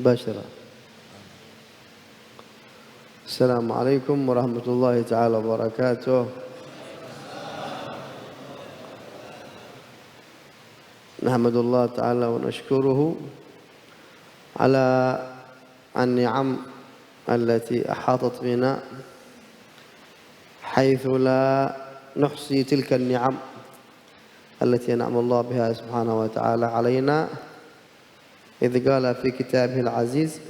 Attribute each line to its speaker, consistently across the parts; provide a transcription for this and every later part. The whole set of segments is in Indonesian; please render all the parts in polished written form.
Speaker 1: مباشرة. السلام عليكم ورحمة الله تعالى وبركاته. نحمد الله تعالى ونشكره على النعم التي أحاطت بنا حيث لا نحصي تلك النعم التي أنعم الله بها سبحانه وتعالى علينا، إذ قال في كتابه العزيز: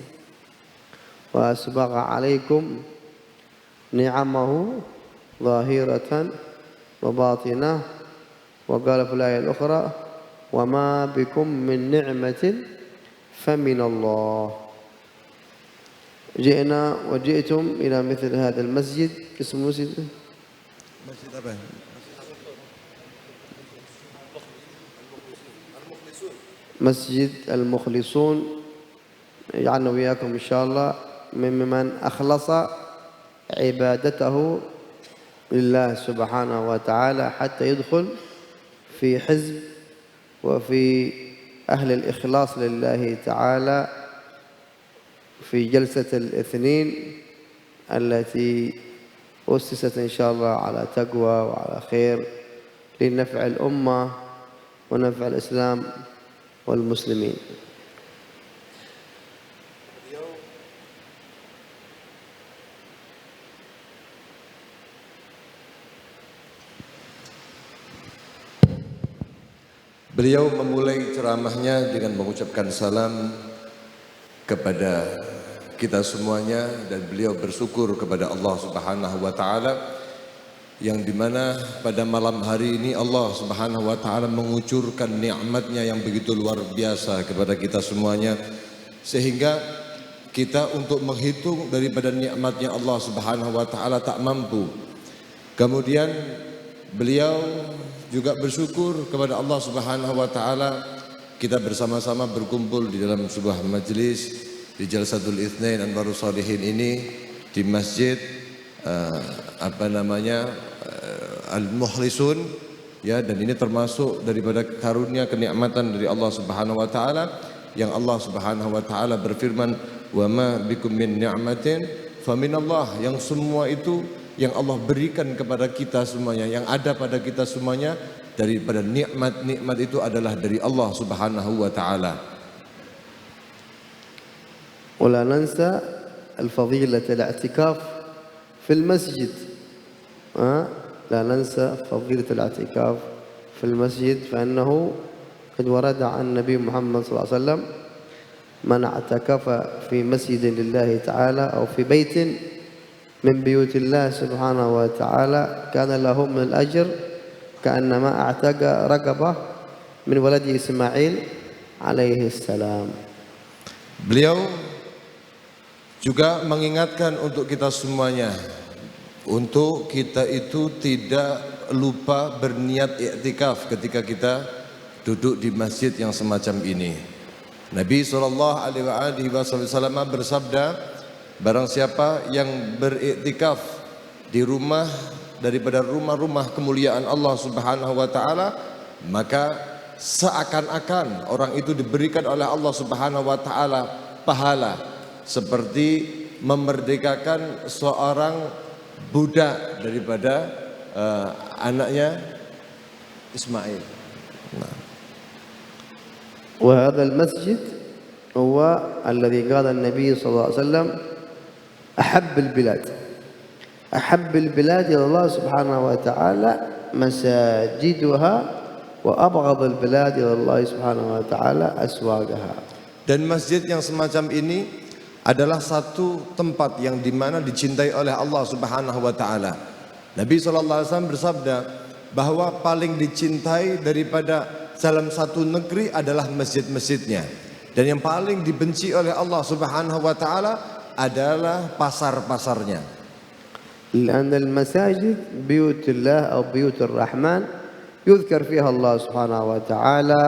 Speaker 1: وأسبغ عليكم نعمه ظاهرة وباطنة، وقال في الآية الأخرى: وما بكم من نعمة فمن الله. جئنا وجئتم إلى مثل هذا المسجد. اسم مسجد
Speaker 2: apa?
Speaker 1: مسجد المخلصون. يجعلنا وإياكم إن شاء الله ممن أخلص عبادته لله سبحانه وتعالى حتى يدخل في حزب وفي أهل الإخلاص لله تعالى في جلسة الاثنين التي أسست إن شاء الله على تقوى وعلى خير لنفع الأمة ونفع الإسلام والمسلمين.
Speaker 2: Beliau memulai ceramahnya dengan mengucapkan salam kepada kita semuanya, dan beliau bersyukur kepada Allah Subhanahu wa taala yang dimana pada malam hari ini Allah Subhanahu wa taala mengucurkan nikmatnya yang begitu luar biasa kepada kita semuanya, sehingga kita untuk menghitung daripada nikmatnya Allah Subhanahu wa taala tak mampu. Kemudian beliau juga bersyukur kepada Allah Subhanahu wa taala kita bersama-sama berkumpul di dalam sebuah majelis di Jalsatul Itsnain Anwarus Shalihin ini di Masjid Al-Mukhlisun, ya, dan ini termasuk daripada karunia kenikmatan dari Allah Subhanahu wa taala yang Allah Subhanahu wa taala berfirman, "Wa ma bikum min ni'matin faminallah", yang semua itu yang Allah berikan kepada kita semuanya, yang ada pada kita semuanya daripada nikmat-nikmat itu adalah dari Allah Subhanahu wa taala.
Speaker 1: ولا ننسى الفضيلة الاعتكاف في المسجد. لا ننسى فضيلة الاعتكاف في المسجد، فإنه قد ورد عن النبي محمد صلى الله عليه وسلم: من اعتكف في مسجد لله تعالى أو في بيت من بيوت الله سبحانه وتعالى كان له من الأجر كأنما اعتق رقبة من ولد إسماعيل عليه السلام.
Speaker 2: Beliau juga mengingatkan untuk kita semuanya, untuk kita itu tidak lupa berniat iktikaf ketika kita duduk di masjid yang semacam ini. Nabi SAW bersabda, barang siapa yang beriktikaf di rumah daripada rumah-rumah kemuliaan Allah Subhanahu wa taala, maka seakan-akan orang itu diberikan oleh Allah Subhanahu wa taala pahala seperti memerdekakan seorang budak daripada anaknya Ismail.
Speaker 1: وهذا المسجد هو الذي قال النبي صلى الله عليه وسلم: أحب البلاد إلى الله سبحانه وتعالى مساجدها وأبغض البلاد إلى الله سبحانه وتعالى أسواقها.
Speaker 2: Dan masjid yang semacam ini adalah satu tempat yang dimana dicintai oleh Allah Subhanahu wa taala. Nabi SAW bersabda bahwa paling dicintai daripada dalam satu negeri adalah masjid-masjidnya, dan yang paling dibenci oleh Allah Subhanahu wa taala adalah pasar-pasarnya.
Speaker 1: لأن المساجد بيوت الله أو بيوت الرحمن يذكر فيها الله سبحانه وتعالى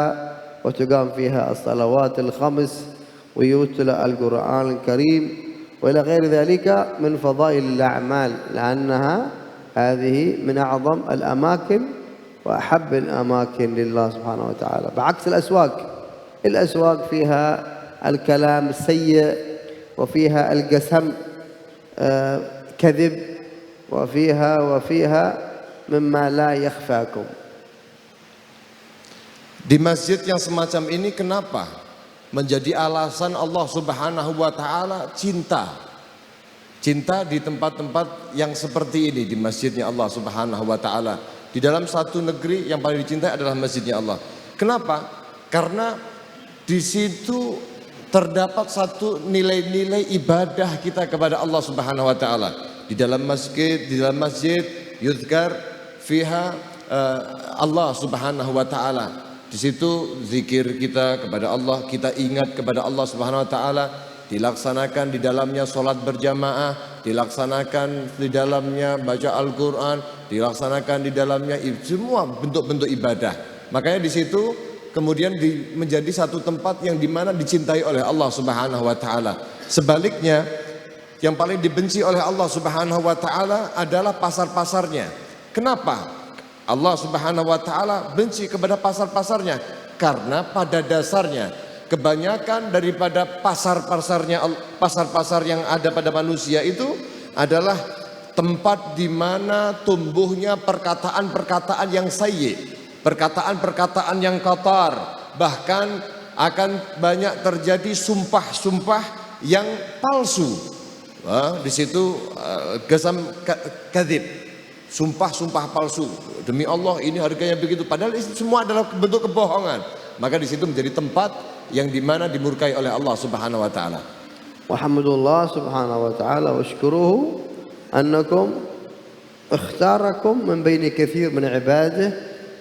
Speaker 1: وتقام فيها الصلوات الخمس ويتلى القرآن الكريم وإلى غير ذلك من فضائل الأعمال، لأنها هذه من أعظم الأماكن وأحب الأماكن لله سبحانه وتعالى، بعكس الأسواق فيها الكلام السيء، وفيها القسم كذب، وفيها مما لا يخفاكم.
Speaker 2: Di masjid yang semacam ini kenapa menjadi alasan Allah Subhanahu wa taala cinta? Cinta di tempat-tempat yang seperti ini, di masjidnya Allah Subhanahu wa taala. Di dalam satu negeri yang paling dicintai adalah masjidnya Allah. Kenapa? Karena di situ terdapat satu nilai-nilai ibadah kita kepada Allah Subhanahu wa taala. Di dalam masjid yuzkar fiha Allah Subhanahu wa taala. Di situ zikir kita kepada Allah, kita ingat kepada Allah Subhanahu wa taala, dilaksanakan di dalamnya salat berjamaah, dilaksanakan di dalamnya baca Al-Qur'an, dilaksanakan di dalamnya semua bentuk-bentuk ibadah. Makanya di situ kemudian menjadi satu tempat yang dimana dicintai oleh Allah Subhanahu wa taala. Sebaliknya, yang paling dibenci oleh Allah Subhanahu wa taala adalah pasar-pasarnya. Kenapa Allah Subhanahu wa taala benci kepada pasar-pasarnya? Karena pada dasarnya kebanyakan daripada pasar-pasar yang ada pada manusia itu adalah tempat di mana tumbuhnya perkataan-perkataan yang sayyi, perkataan-perkataan yang kotor, bahkan akan banyak terjadi sumpah-sumpah yang palsu. Di situ qasam kadzib, sumpah-sumpah palsu. Demi Allah ini harganya begitu, padahal itu semua adalah bentuk kebohongan. Maka di situ menjadi tempat yang dimana dimurkai oleh Allah Subhanahu wa taala.
Speaker 1: Walhamdulillah subhanahu wa ta'ala wa ashkuruhu annakum ikhtarakum min baini kathir min ibadihi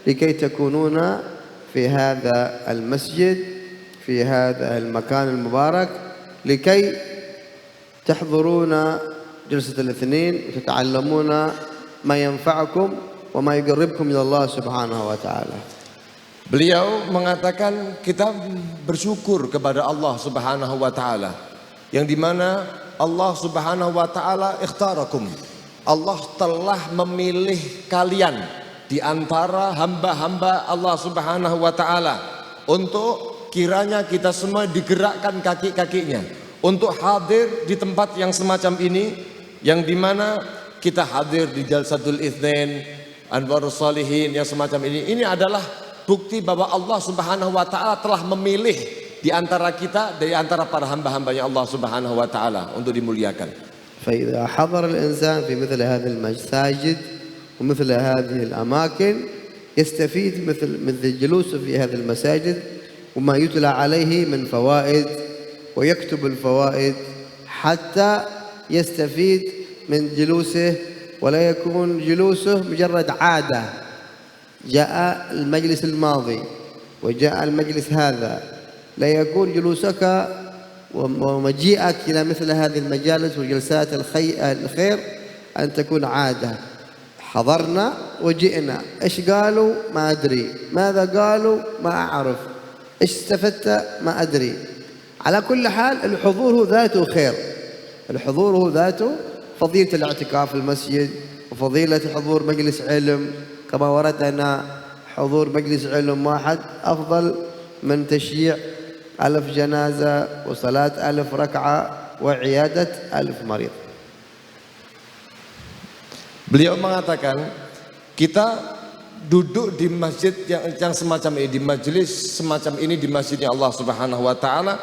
Speaker 1: likay takununa fi hadha al-masjid fi hadha al-makan al-mubarak likay tahdhuruna جلسة الاثنين وتتعلمون ما ينفعكم وما يقربكم إلى الله سبحانه وتعالى.
Speaker 2: Beliau mengatakan kita bersyukur kepada Allah Subhanahu wa taala yang dimana Allah Subhanahu wa taala ikhtarakum. Allah telah memilih kalian di antara hamba-hamba Allah Subhanahu wa taala untuk kiranya kita semua digerakkan kaki-kakinya untuk hadir di tempat yang semacam ini, yang dimana kita hadir di Jalsatul Itsnain, Anwarus Shalihin yang semacam ini. Ini adalah bukti bahwa Allah Subhanahu wa taala telah memilih di antara kita, dari antara para hamba-hambanya Allah Subhanahu wa taala untuk dimuliakan.
Speaker 1: فإذا حضر الإنسان في مثل هذه المساجد ومثل هذه الأماكن يستفيد مثل جلوسه في هذه المساجد وما يتلى عليه من فوائد ويكتب الفوائد حتى يستفيد من جلوسه ولا يكون جلوسه مجرد عادة. جاء المجلس الماضي وجاء المجلس هذا، لا يكون جلوسك ومجيئك إلى مثل هذه المجالس وجلسات الخير أن تكون عادة. حضرنا وجئنا، إيش قالوا ما أدري، ماذا قالوا ما أعرف، إيش استفدت ما أدري. على كل حال الحضور هو ذاته خير، الحضور هو ذاته فضيلة الاعتكاف في المسجد وفضيلة حضور مجلس علم، كما ورد أن حضور مجلس علم واحد أفضل من تشييع 1000 جنازة وصلاة 1000 ركعة وعيادة 1000 مريض.
Speaker 2: Beliau mengatakan kita duduk di masjid yang semacam ini, di majelis semacam ini, di masjidnya Allah Subhanahu wa taala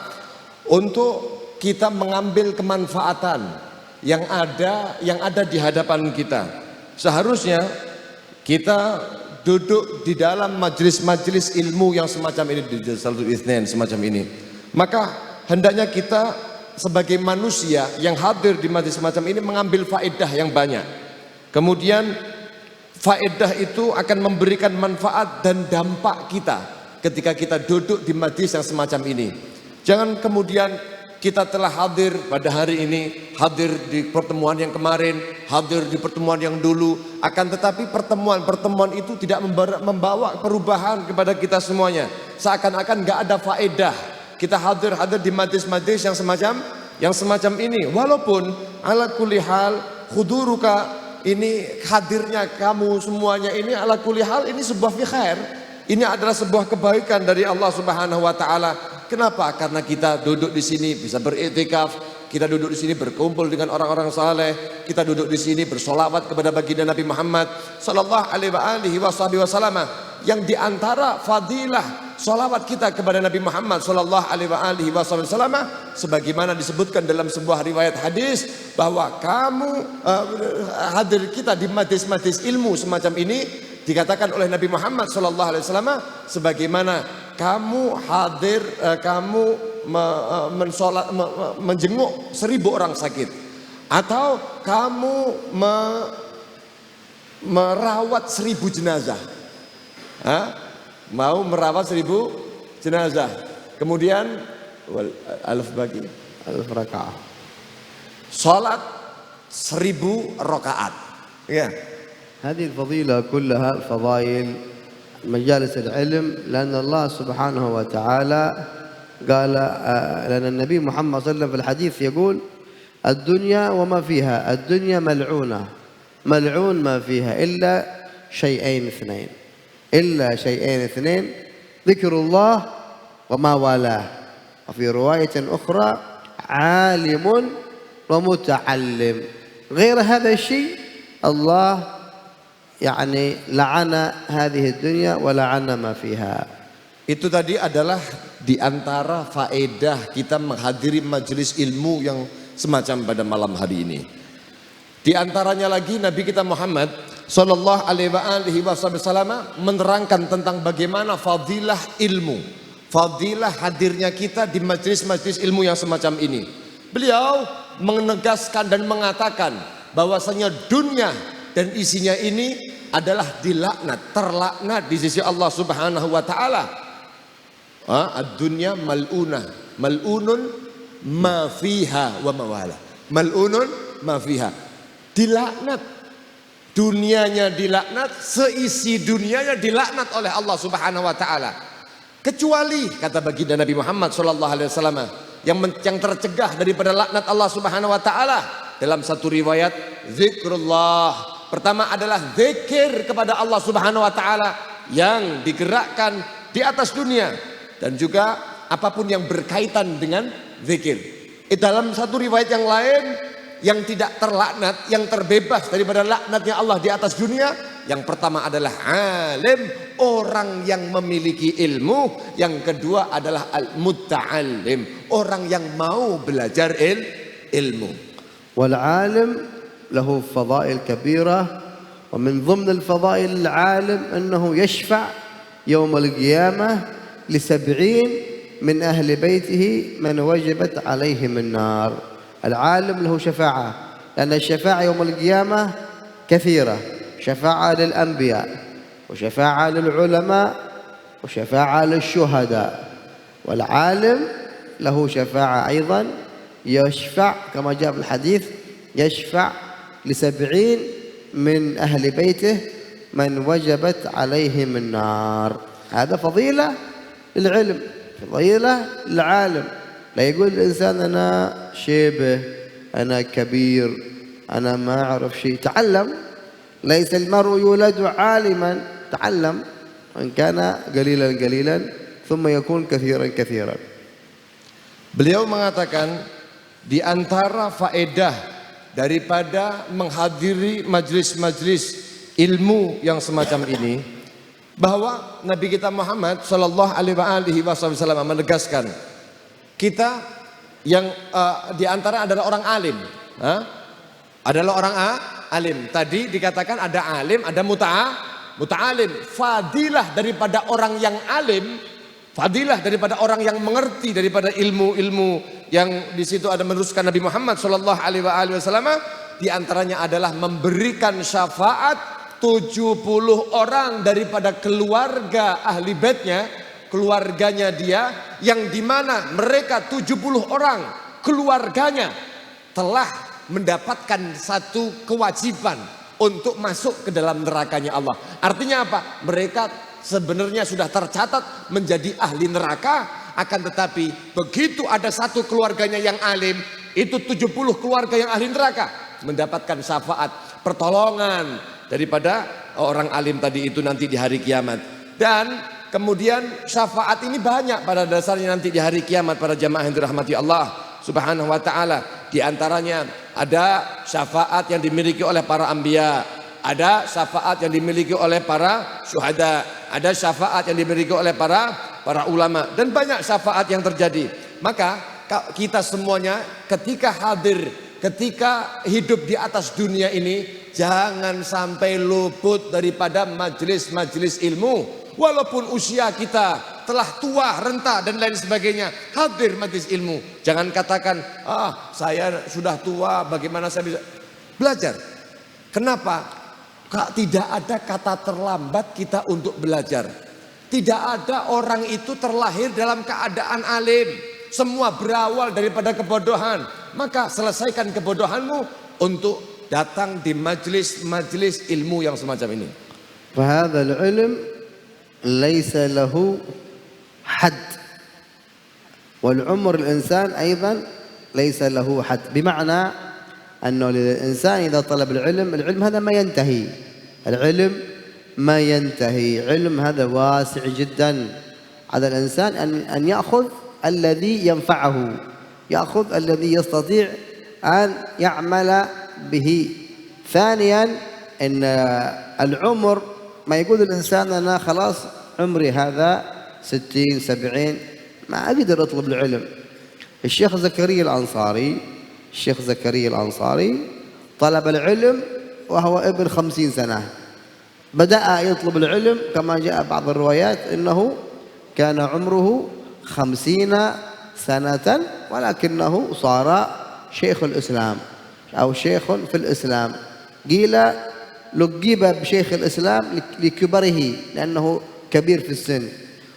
Speaker 2: untuk kita mengambil kemanfaatan yang ada di hadapan kita. Seharusnya kita duduk di dalam majelis-majelis ilmu yang semacam ini, di Jalsatul Itsnain semacam ini. Maka hendaknya kita sebagai manusia yang hadir di majelis semacam ini mengambil faedah yang banyak. Kemudian faedah itu akan memberikan manfaat dan dampak kita ketika kita duduk di majelis yang semacam ini. Jangan kemudian kita telah hadir pada hari ini, hadir di pertemuan yang kemarin, hadir di pertemuan yang dulu, akan tetapi pertemuan-pertemuan itu tidak membawa perubahan kepada kita semuanya. Seakan-akan gak ada faedah kita hadir di majlis-majlis yang semacam ini. Walaupun ala kulli hal huduruka, ini hadirnya kamu semuanya ini ala kulli hal ini sebuah khair. Ini adalah sebuah kebaikan dari Allah Subhanahu wa taala. Kenapa? Karena kita duduk di sini bisa beriktikaf, kita duduk di sini berkumpul dengan orang-orang saleh, kita duduk di sini bersolawat kepada baginda Nabi Muhammad sallallahu alaihi wasallam. Yang diantara fadilah solawat kita kepada Nabi Muhammad sallallahu alaihi wasallam, sebagaimana disebutkan dalam sebuah riwayat hadis bahwa kamu hadir kita di majlis-majlis ilmu semacam ini, dikatakan oleh Nabi Muhammad sallallahu alaihi wasallam sebagaimana kamu hadir, kamu menjenguk 1000 orang sakit, atau kamu merawat 1000 jenazah. Mau merawat 1000 jenazah. Kemudian alf bagi
Speaker 1: alf rakaat.
Speaker 2: Salat 1000 rakaat. Ya.
Speaker 1: هذه الفضيلة كلها فضائل مجالس العلم، لأن الله سبحانه وتعالى قال، لأن النبي محمد صلى الله عليه وسلم في الحديث يقول الدنيا وما فيها، الدنيا ملعونة، ملعون ما فيها إلا شيئين اثنين، ذكر الله وما والاه. وفي رواية أخرى عالم ومتعلم، غير هذا الشيء الله يعني لعن هذه الدنيا ولعن ما فيها.
Speaker 2: Itu tadi adalah diantara faedah kita menghadiri majelis ilmu yang semacam pada malam hari ini. Di antaranya lagi Nabi kita Muhammad sallallahu alaihi wasallam menerangkan tentang bagaimana fadilah ilmu, fadilah hadirnya kita di majelis-majelis ilmu yang semacam ini. Beliau menegaskan dan mengatakan bahwasanya dunia dan isinya ini adalah dilaknat, terlaknat di sisi Allah Subhanahu wa taala. Ad-dunya mal'unah, mal'unun ma fiha wa mawala. Mal'unun ma fiha. Dilaknat. Dunianya dilaknat, seisi dunianya dilaknat oleh Allah Subhanahu wa taala. Kecuali kata baginda Nabi Muhammad sallallahu alaihi wasallam yang tercegah daripada laknat Allah Subhanahu wa taala dalam satu riwayat zikrullah. Pertama adalah zikir kepada Allah Subhanahu wa taala yang digerakkan di atas dunia, dan juga apapun yang berkaitan dengan zikir. Dalam satu riwayat yang lain, yang tidak terlaknat, yang terbebas daripada laknatnya Allah di atas dunia, yang pertama adalah alim, orang yang memiliki ilmu. Yang kedua adalah al-muta'allim, orang yang mau belajar ilmu.
Speaker 1: Wal alim له فضائل كبيرة، ومن ضمن الفضائل العالم أنه يشفع يوم القيامة ل70 من أهل بيته من وجبت عليهم النار. العالم له شفاعة، لأن الشفاعة يوم القيامة كثيرة، شفاعة للأنبياء، وشفاعة للعلماء، وشفاعة للشهداء. والعالم له شفاعة أيضا، يشفع كما جاء في الحديث، يشفع ل70 من أهل بيته من وجبت عليهم النار. هذا فضيلة للعلم، فضيلة للعالم. لا يقول الإنسان أنا شيبة، أنا كبير، أنا ما أعرف شيء. تعلم، ليس المرء يولد عالما، تعلم وإن كان قليلا قليلا ثم يكون كثيرا كثيرا.
Speaker 2: Beliau mengatakan di antara faedah daripada menghadiri majlis-majlis ilmu yang semacam ini, bahwa Nabi kita Muhammad sallallahu alaihi wasallam menegaskan kita yang di antara adalah orang alim, adalah orang alim. Tadi dikatakan ada alim, ada muta'alim. Fadilah daripada orang yang alim, fadilah daripada orang yang mengerti daripada ilmu-ilmu yang di situ ada meneruskan Nabi Muhammad sallallahu alaihi wasallam, di antaranya adalah memberikan syafaat 70 orang daripada keluarga ahli baitnya, keluarganya dia, yang dimana mereka 70 orang keluarganya telah mendapatkan satu kewajiban untuk masuk ke dalam nerakanya Allah. Artinya apa? Mereka sebenarnya sudah tercatat menjadi ahli neraka, akan tetapi begitu ada satu keluarganya yang alim, itu 70 keluarga yang ahli neraka mendapatkan syafaat, pertolongan daripada orang alim tadi itu nanti di hari kiamat. Dan kemudian syafaat ini banyak pada dasarnya nanti di hari kiamat para jamaah yang dirahmati Allah Subhanahu wa taala. Di antaranya ada syafaat yang dimiliki oleh para anbiya, ada syafaat yang dimiliki oleh para syuhada, ada syafaat yang dimiliki oleh para ulama, dan banyak syafaat yang terjadi. Maka kita semuanya ketika hadir, ketika hidup di atas dunia ini, jangan sampai luput daripada majelis-majelis ilmu. Walaupun usia kita telah tua, renta dan lain sebagainya, hadir majelis ilmu. Jangan katakan, saya sudah tua, bagaimana saya bisa belajar. Kenapa? Tidak ada kata terlambat kita untuk belajar. Tidak ada orang itu terlahir dalam keadaan alim. Semua berawal daripada kebodohan. Maka selesaikan kebodohanmu untuk datang di majelis-majelis ilmu yang semacam ini.
Speaker 1: فهذا العلم ليس له حد والعمر الإنسان أيضا ليس له حد بمعنى أنه الإنسان إذا طلب العلم هذا ما ينتهي العلم ما ينتهي علم هذا واسع جدا على الإنسان أن يأخذ الذي ينفعه يأخذ الذي يستطيع أن يعمل به ثانيا أن العمر ما يقول الإنسان أنا خلاص عمري هذا 60 70 ما أقدر أطلب العلم. الشيخ زكريا الأنصاري طلب العلم وهو ابن 50 سنة. بدأ يطلب العلم كما جاء بعض الروايات أنه كان عمره 50 سنة ولكنه صار شيخ الإسلام أو شيخ في الإسلام. قيل لقب بشيخ الإسلام لكبره لأنه كبير في السن،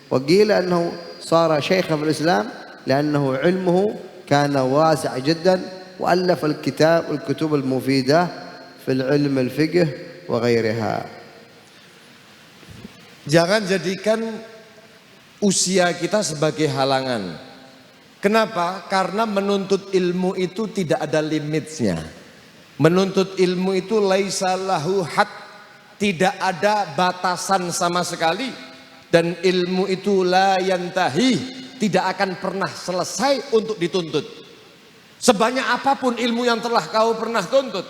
Speaker 1: وقيل أنه صار شيخا في الإسلام لأنه علمه كان واسع جدا وألف الكتب المفيدة في العلم الفقه وغيرها.
Speaker 2: Jangan jadikan usia kita sebagai halangan. Kenapa? Karena menuntut ilmu itu tidak ada limitnya. Menuntut ilmu itu laisa lahu had, tidak ada batasan sama sekali, dan ilmu itu la yantahi, tidak akan pernah selesai untuk dituntut. Sebanyak apapun ilmu yang telah kau pernah tuntut,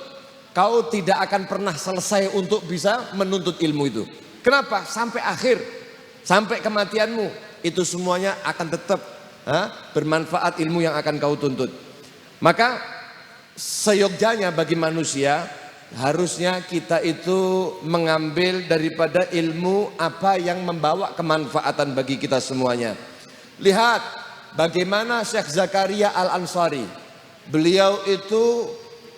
Speaker 2: kau tidak akan pernah selesai untuk bisa menuntut ilmu itu. Kenapa? Sampai akhir, sampai kematianmu, itu semuanya akan tetap bermanfaat ilmu yang akan kau tuntut. Maka seyogyanya bagi manusia, harusnya kita itu mengambil daripada ilmu apa yang membawa kemanfaatan bagi kita semuanya. Lihat bagaimana Syekh Zakaria Al-Ansari. Beliau itu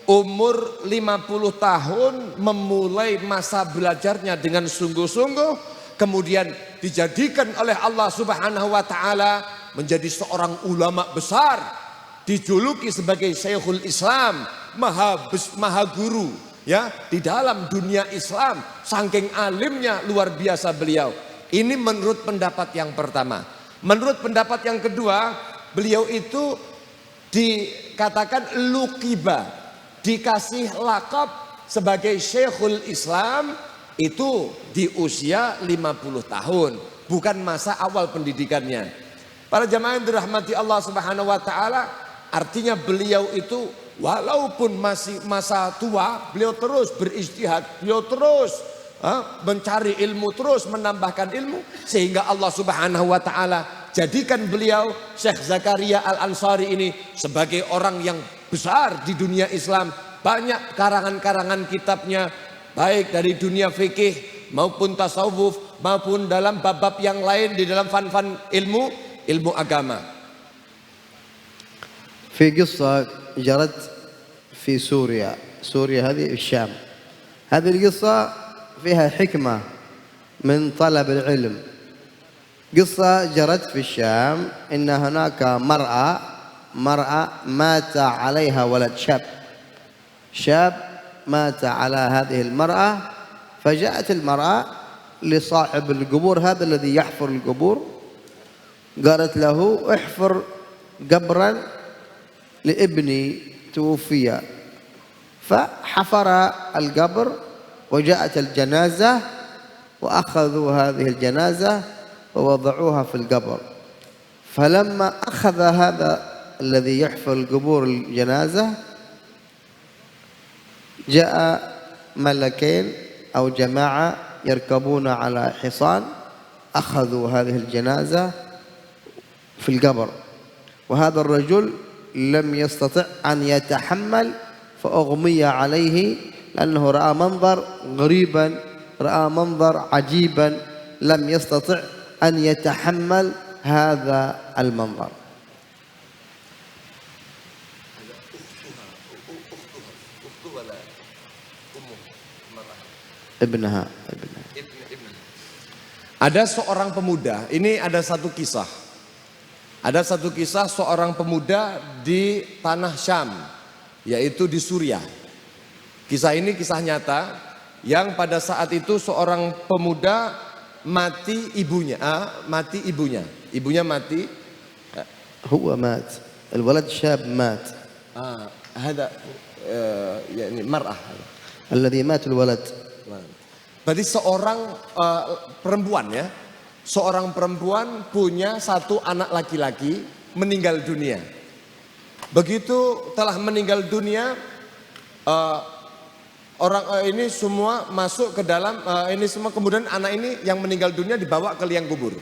Speaker 2: umur 50 tahun memulai masa belajarnya dengan sungguh-sungguh, kemudian dijadikan oleh Allah Subhanahu wa taala menjadi seorang ulama besar. Dijuluki sebagai Syekhul Islam, maha guru ya di dalam dunia Islam, saking alimnya luar biasa beliau. Ini menurut pendapat yang pertama. Menurut pendapat yang kedua, beliau itu dikatakan lukiba, dikasih lakab sebagai Syekhul Islam itu di usia 50 tahun, bukan masa awal pendidikannya. Para jamaah yang dirahmati Allah Subhanahu wa taala, artinya beliau itu walaupun masih masa tua, beliau terus berijtihad, beliau terus mencari ilmu, terus menambahkan ilmu, sehingga Allah Subhanahu wa taala jadikan beliau Syekh Zakaria Al-Ansari ini sebagai orang yang besar di dunia Islam. Banyak karangan-karangan kitabnya, baik dari dunia fikih maupun tasawuf maupun dalam bab-bab yang lain di dalam fan-fan ilmu agama.
Speaker 1: في قصة جرت في سوريا هذه الشام. هذه القصة فيها حكمة من طلب العلم. قصة جرت في الشام إن هناك مرأة مات عليها ولد شاب مات على هذه المرأة، فجاءت المرأة لصاحب القبور هذا الذي يحفر القبور، قالت له احفر قبرا لابني توفي. فحفر القبر وجاءت الجنازة وأخذوا هذه الجنازة ووضعوها في القبر. فلما أخذ هذا الذي يحفر القبور الجنازة جاء ملكين أو جماعة يركبون على حصان، أخذوا هذه الجنازة في القبر، وهذا الرجل لم يستطع أن يتحمل فأغمي عليه، لأنه رأى منظر غريبا، رأى منظر عجيبا، لم يستطع أن يتحمل هذا المنظر. ابنها.
Speaker 2: Ada seorang pemuda, ini ada satu kisah. Ada satu kisah seorang pemuda di tanah Syam, yaitu di Suriah. Kisah ini kisah nyata yang pada saat itu seorang pemuda mati ibunya, ibunya mati.
Speaker 1: هو مات الولد شاب مات.
Speaker 2: هذا يعني مرأة.
Speaker 1: الذي مات الولد.
Speaker 2: Berarti seorang perempuan ya, seorang perempuan punya satu anak laki-laki meninggal dunia. Begitu telah meninggal dunia, orang ini semua masuk ke dalam ini semua, kemudian anak ini yang meninggal dunia dibawa ke liang kubur.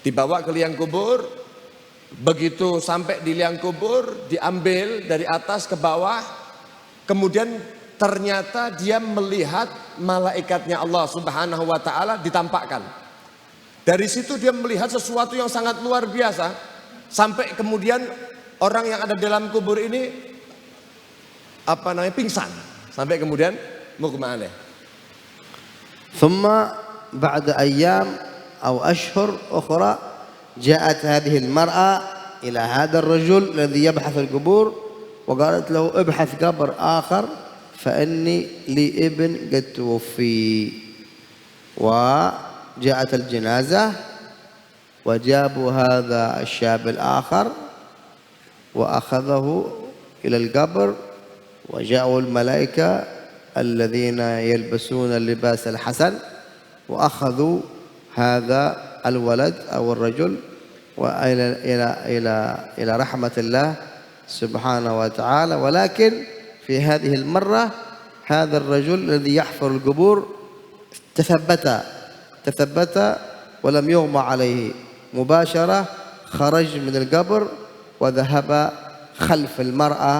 Speaker 2: Dibawa ke liang kubur, begitu sampai di liang kubur diambil dari atas ke bawah, kemudian ternyata dia melihat malaikatnya Allah Subhanahu wa taala ditampakkan. Dari situ dia melihat sesuatu yang sangat luar biasa, sampai kemudian orang yang ada dalam kubur ini pingsan, sampai kemudian mughma alaih.
Speaker 1: ثم بعد أيام أو أشهر أخرى جاءت هذه المرأة إلى هذا الرجل الذي يبحث القبور وقالت له ابحث قبر آخر فإني لي ابن قد توفي. وجاءت الجنازة وجابوا هذا الشاب الآخر وأخذه إلى القبر، وجاءوا الملائكة الذين يلبسون اللباس الحسن وأخذوا هذا الولد أو الرجل وإلى إلى إلى إلى رحمة الله سبحانه وتعالى. ولكن في هذه المرة هذا الرجل الذي يحفر القبور تثبت ولم يغمى عليه، مباشرة خرج من القبر وذهب خلف المرأة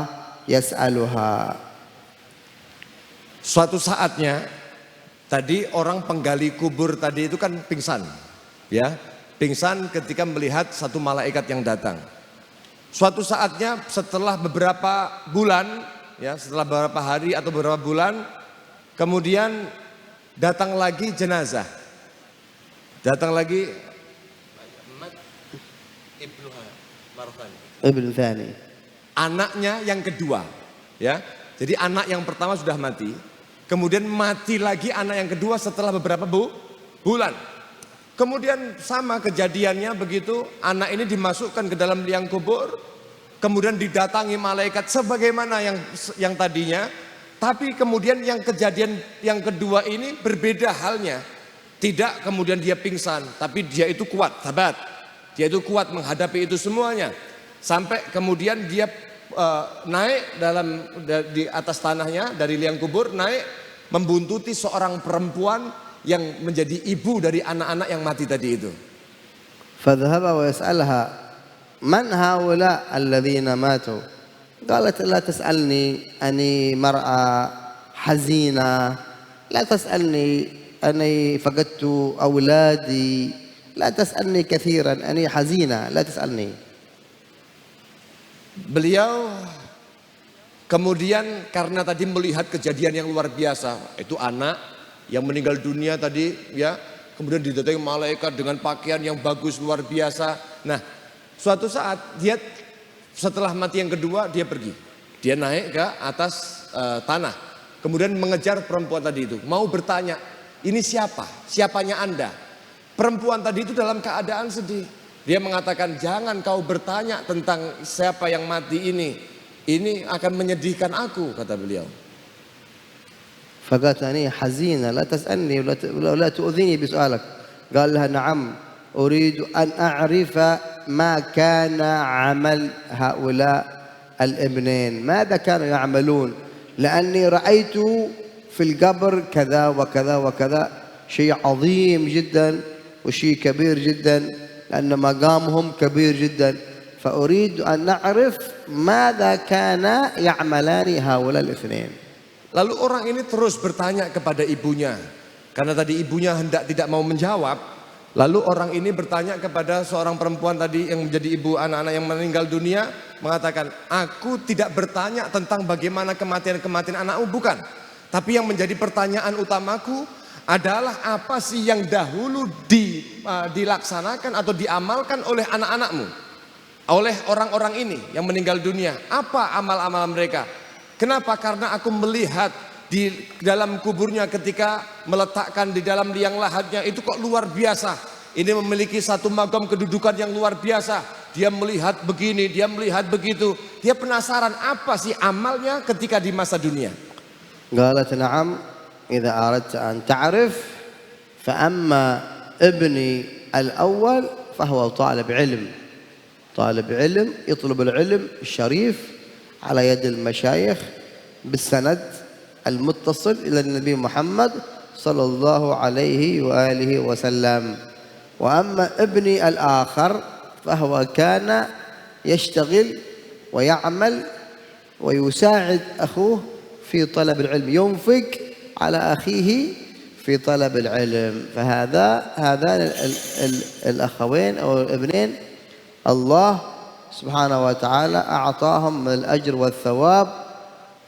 Speaker 1: يسألها.
Speaker 2: Suatu saatnya tadi orang penggali kubur tadi itu kan pingsan, ya, pingsan ketika melihat satu malaikat yang datang. Suatu saatnya setelah beberapa bulan, ya, setelah beberapa hari atau beberapa bulan, kemudian datang lagi jenazah. Datang lagi
Speaker 1: Ibn Thani.
Speaker 2: Anaknya yang kedua, ya. Jadi anak yang pertama sudah mati, kemudian mati lagi anak yang kedua setelah beberapa bulan. Kemudian sama kejadiannya begitu, anak ini dimasukkan ke dalam liang kubur, kemudian didatangi malaikat sebagaimana yang tadinya, tapi kemudian yang kejadian yang kedua ini berbeda halnya. Tidak kemudian dia pingsan, tapi dia itu kuat, sahabat. Dia itu kuat menghadapi itu semuanya. Sampai kemudian dia naik di atas tanahnya dari liang kubur, naik membuntuti seorang perempuan yang menjadi ibu dari anak-anak yang mati tadi itu.
Speaker 1: فذهب ويسألها من هؤلاء الذين ماتوا؟ قالت لا تسألني أني مرأة حزينة، لا تسألني أني فقدت أولادي، لا تسألني كثيرا أني حزينة، لا تسألني.
Speaker 2: Beliau kemudian karena tadi melihat kejadian yang luar biasa, itu anak yang meninggal dunia tadi, ya, kemudian didatangi malaikat dengan pakaian yang bagus luar biasa. Nah, suatu saat dia setelah mati yang kedua dia pergi, dia naik ke atas tanah, kemudian mengejar perempuan tadi itu, mau bertanya, ini siapa? Siapanya Anda? Perempuan tadi itu dalam keadaan sedih. Dia mengatakan, jangan kau bertanya tentang siapa yang mati ini akan menyedihkan aku, kata beliau.
Speaker 1: فقالت أنا حزينة لا تسألني ولا تؤذيني بسؤالك. قال لها نعم أريد أن أعرف ما كان عمل هؤلاء الابنين، ماذا كانوا يعملون، لأني رأيت في القبر كذا وكذا وكذا، شيء عظيم جدا وشيء كبير جدا، لأن مقامهم كبير جدا، فأريد أن نعرف ماذا كان يعملان هؤلاء الاثنين.
Speaker 2: Lalu orang ini terus bertanya kepada ibunya. Karena tadi ibunya tidak mau menjawab. Lalu orang ini bertanya kepada seorang perempuan tadi yang menjadi ibu anak-anak yang meninggal dunia. Mengatakan, aku tidak bertanya tentang bagaimana kematian-kematian anakmu, bukan. Tapi yang menjadi pertanyaan utamaku adalah apa sih yang dahulu dilaksanakan atau diamalkan oleh anak-anakmu. Oleh orang-orang ini yang meninggal dunia. Apa amal-amal mereka? Kenapa? Karena aku melihat di dalam kuburnya ketika meletakkan di dalam liang lahatnya itu kok luar biasa. Ini memiliki satu magam kedudukan yang luar biasa. Dia melihat begini, dia melihat begitu. Dia penasaran apa sih amalnya ketika di masa dunia.
Speaker 1: قالت نعم إذا أردت أن تعرف فأما ابني الأول فهو طالب علم يطلب العلم الشريف على يد المشايخ بالسند المتصل إلى النبي محمد صلى الله عليه وآله وسلم. وأما ابني الآخر فهو كان يشتغل ويعمل ويساعد أخوه في طلب العلم، ينفق على أخيه في طلب العلم. هذان الأخوين أو الابنين الله سبحانه وتعالى أعطاهم من الأجر والثواب،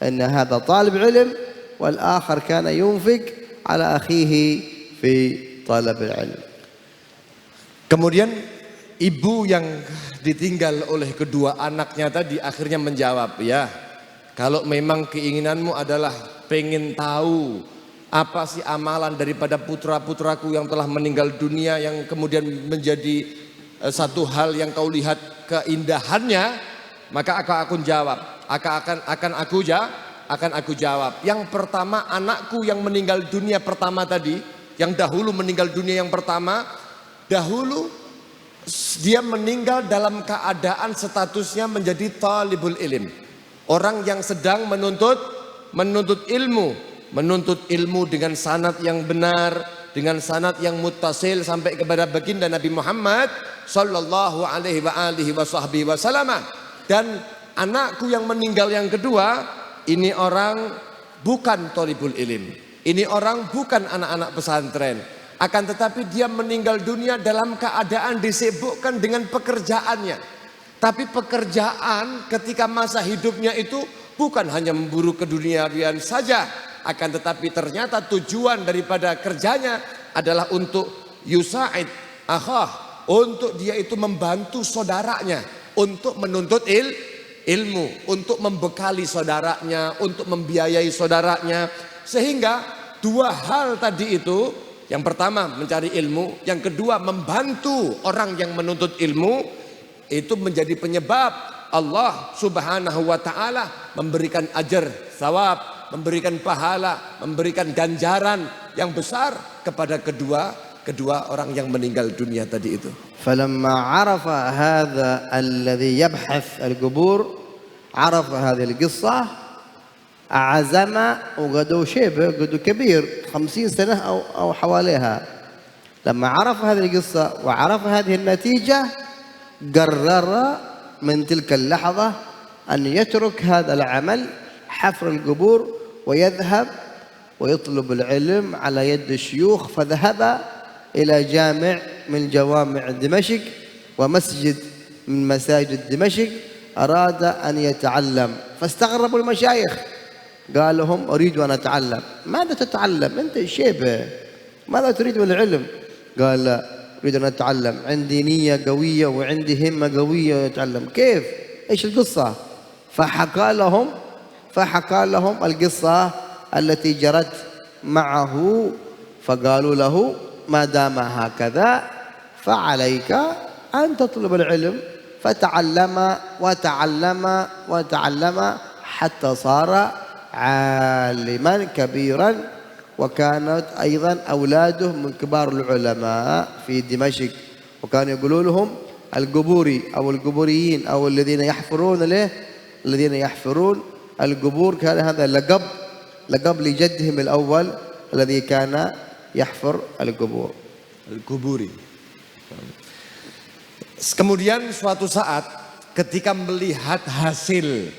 Speaker 1: أن هذا طالب علم والآخر كان ينفق على أخيه في طلب العلم.
Speaker 2: Kemudian ibu yang ditinggal oleh kedua anaknya tadi akhirnya menjawab, ya kalau memang keinginanmu adalah pengen tahu apa sih amalan daripada putra-putraku yang telah meninggal dunia yang kemudian menjadi satu hal yang kau lihat keindahannya, maka akan aku jawab. Yang pertama, anakku yang meninggal dunia pertama tadi, yang dahulu meninggal dunia yang pertama, dahulu dia meninggal dalam keadaan statusnya menjadi talibul ilm, orang yang sedang menuntut ilmu dengan sanad yang benar, dengan sanad yang muttasil sampai kepada baginda Nabi Muhammad sallallahu alaihi wasallam. Dan anakku yang meninggal yang kedua, ini orang bukan thalibul ilm, ini orang bukan anak-anak pesantren, akan tetapi dia meninggal dunia dalam keadaan disibukkan dengan pekerjaannya. Tapi pekerjaan ketika masa hidupnya itu bukan hanya memburu keduniawian saja, akan tetapi ternyata tujuan daripada kerjanya adalah untuk yusa'id akhah, untuk dia itu membantu saudaranya, untuk menuntut ilmu, untuk membekali saudaranya, untuk membiayai saudaranya. Sehingga dua hal tadi itu, yang pertama mencari ilmu, yang kedua membantu orang yang menuntut ilmu, itu menjadi penyebab Allah Subhanahu wa ta'ala memberikan ajar, thawab, memberikan pahala, memberikan ganjaran yang besar kepada kedua orang yang meninggal dunia tadi itu.
Speaker 1: فلما عرف هذا الذي يبحث القبور عرف هذه القصة عزم، وقدوا شيبه قدوا كبير 50 سنة أو حواليها. لما عرف هذه القصة وعرف هذه النتيجة قرر من تلك اللحظة أن يترك هذا العمل حفر القبور ويذهب ويطلب العلم على يد الشيوخ. فذهب إلى جامع من جوامع دمشق ومسجد من مساجد دمشق، أراد أن يتعلم. فاستغربوا المشايخ، قال لهم أريد أن أتعلم. ماذا تتعلم أنت شيبة؟ ماذا تريد من العلم؟ قال لا، أريد أن أتعلم، عندي نية قوية وعندي همة قوية أتعلم. كيف؟ إيش القصة؟ فحكى لهم القصة التي جرت معه. فقالوا له ما دام هكذا فعليك أن تطلب العلم. فتعلم وتعلم حتى صار عالما كبيرا، وكانت أيضا أولاده من كبار العلماء في دمشق. وكانوا يقولوا لهم القبوري أو القبوريين أو الذين يحفرون له، الذين يحفرون القبور، كان هذا لقب لجدهم الأول الذي كان يحفر القبور.
Speaker 2: Al-Quburi. Kemudian suatu saat ketika melihat hasil,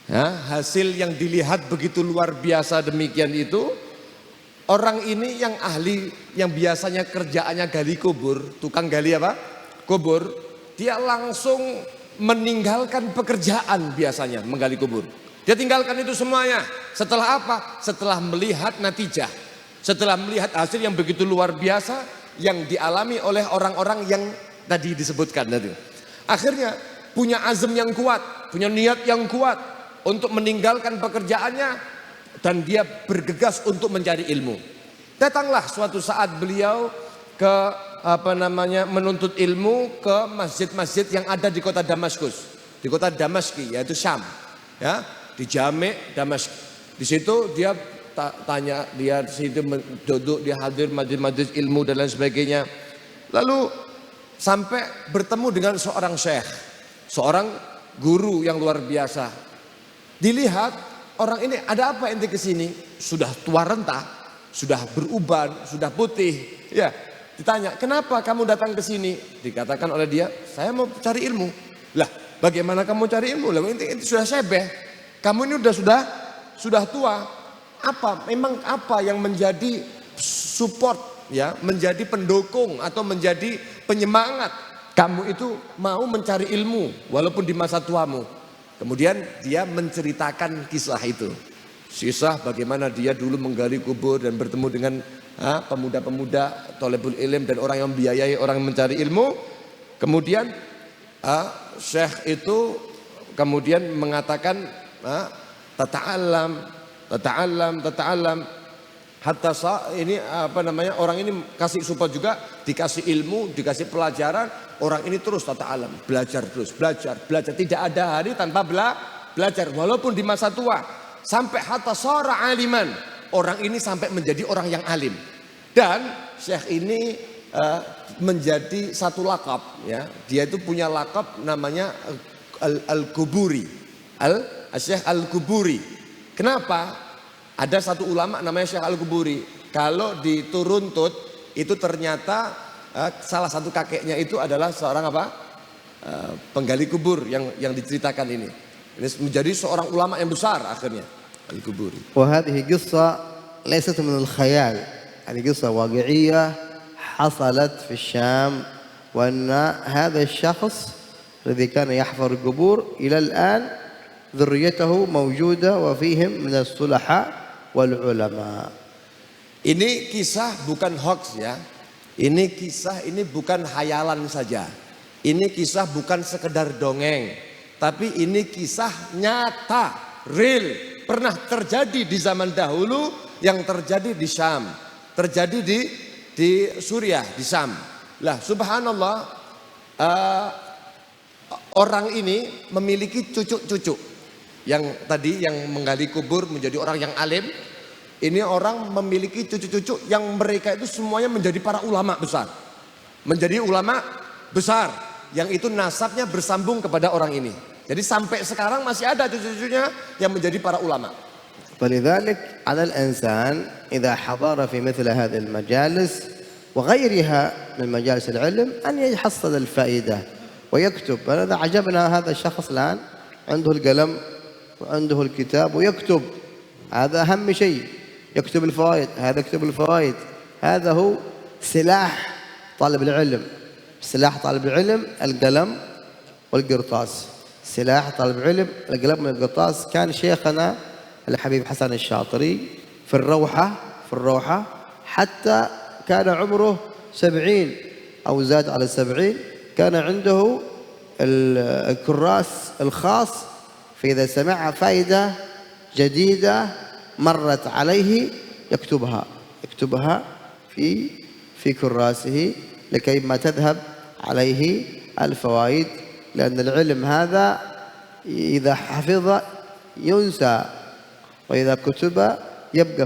Speaker 2: ya, hasil yang dilihat begitu luar biasa demikian itu, orang ini yang ahli, yang biasanya kerjaannya gali kubur, tukang gali apa? Kubur, dia langsung meninggalkan pekerjaan biasanya menggali kubur. Dia tinggalkan itu semuanya. Setelah apa? Setelah melihat natijah. Setelah melihat hasil yang begitu luar biasa yang dialami oleh orang-orang yang tadi disebutkan tadi. Akhirnya punya azam yang kuat, punya niat yang kuat untuk meninggalkan pekerjaannya dan dia bergegas untuk mencari ilmu. Datanglah suatu saat beliau ke menuntut ilmu ke masjid-masjid yang ada di kota Damaskus, di kota Damaski, yaitu Syam, ya, di Jami' Damask. Di situ dia tanya, dia di situ duduk, dia hadir majelis-majelis ilmu dan lain sebagainya. Lalu sampai bertemu dengan seorang syekh, seorang guru yang luar biasa. Dilihat orang ini, ada apa ente kesini? Sudah tua renta, sudah beruban, sudah putih. Ya, ditanya, kenapa kamu datang ke sini? Dikatakan oleh dia, saya mau cari ilmu. Lah, bagaimana kamu cari ilmu? Lah, ente sudah sebeh. Kamu ini sudah tua. Memang apa yang menjadi support, ya, menjadi pendukung atau menjadi penyemangat kamu itu mau mencari ilmu walaupun di masa tuamu? Kemudian dia menceritakan kisah itu. Kisah bagaimana dia dulu menggali kubur dan bertemu dengan pemuda-pemuda thalibul ilm dan orang yang membiayai orang yang mencari ilmu. Kemudian syekh itu kemudian mengatakan tata'allam hatta ini orang ini kasih support juga, dikasih ilmu, dikasih pelajaran, orang ini terus tata'allam, belajar terus, belajar, tidak ada hari tanpa belajar walaupun di masa tua, sampai hatta shara aliman, orang ini sampai menjadi orang yang alim. Dan syekh ini menjadi satu lakab, ya, dia itu punya lakab namanya Al-Quburi, Syekh Al-Quburi. Kenapa? Ada satu ulama namanya Syekh Al-Quburi. Kalau dituruntut itu ternyata salah satu kakeknya itu adalah seorang penggali kubur yang diceritakan ini. Ini menjadi seorang ulama yang besar akhirnya, Al-Quburi.
Speaker 1: وهذه قصة ليست من الخيال، هذه قصة واقعية حصلت في الشام، وأن هذا الشخص الذي كان يحفر القبور إلى الآن ذريته موجودة وفيهم من الصلحاء والعلماء.
Speaker 2: Ini kisah bukan hoax, ya. Ini kisah, ini bukan hayalan saja. Ini kisah bukan sekedar dongeng, tapi ini kisah nyata, real, pernah terjadi di zaman dahulu, yang terjadi di Syam, terjadi di Suriah, di Syam. Lah, subhanallah, orang ini memiliki cucu-cucu. Yang tadi yang menggali kubur menjadi orang yang alim, ini orang memiliki cucu-cucu yang mereka itu semuanya menjadi para ulama besar. Menjadi ulama besar yang itu nasabnya bersambung kepada orang ini. Jadi sampai sekarang masih ada cucu-cucunya yang menjadi para ulama.
Speaker 1: فلذلك على الإنسان إذا حضر في مثل هذه المجالس وغيرها من مجالس العلم أن يحصل الفائدة ويكتب. فإذا عجبنا هذا الشخص الآن عنده القلم وعنده الكتاب ويكتب، هذا أهم شيء، يكتب الفوائد، هذا يكتب الفوائد. هذا هو سلاح طالب العلم. سلاح طالب العلم القلم والقرطاس. سلاح طالب العلم القلم والقرطاس. كان شيخنا الحبيب حسن الشاطري في الروحة حتى كان عمره 70 أو زاد على 70، كان عنده الكراس الخاص، فإذا سمع فائدة جديدة مرت عليه يكتبها في كراسه لكي ما تذهب عليه الفوائد، لأن العلم هذا إذا حفظ ينسى، وإذا كتب يبقى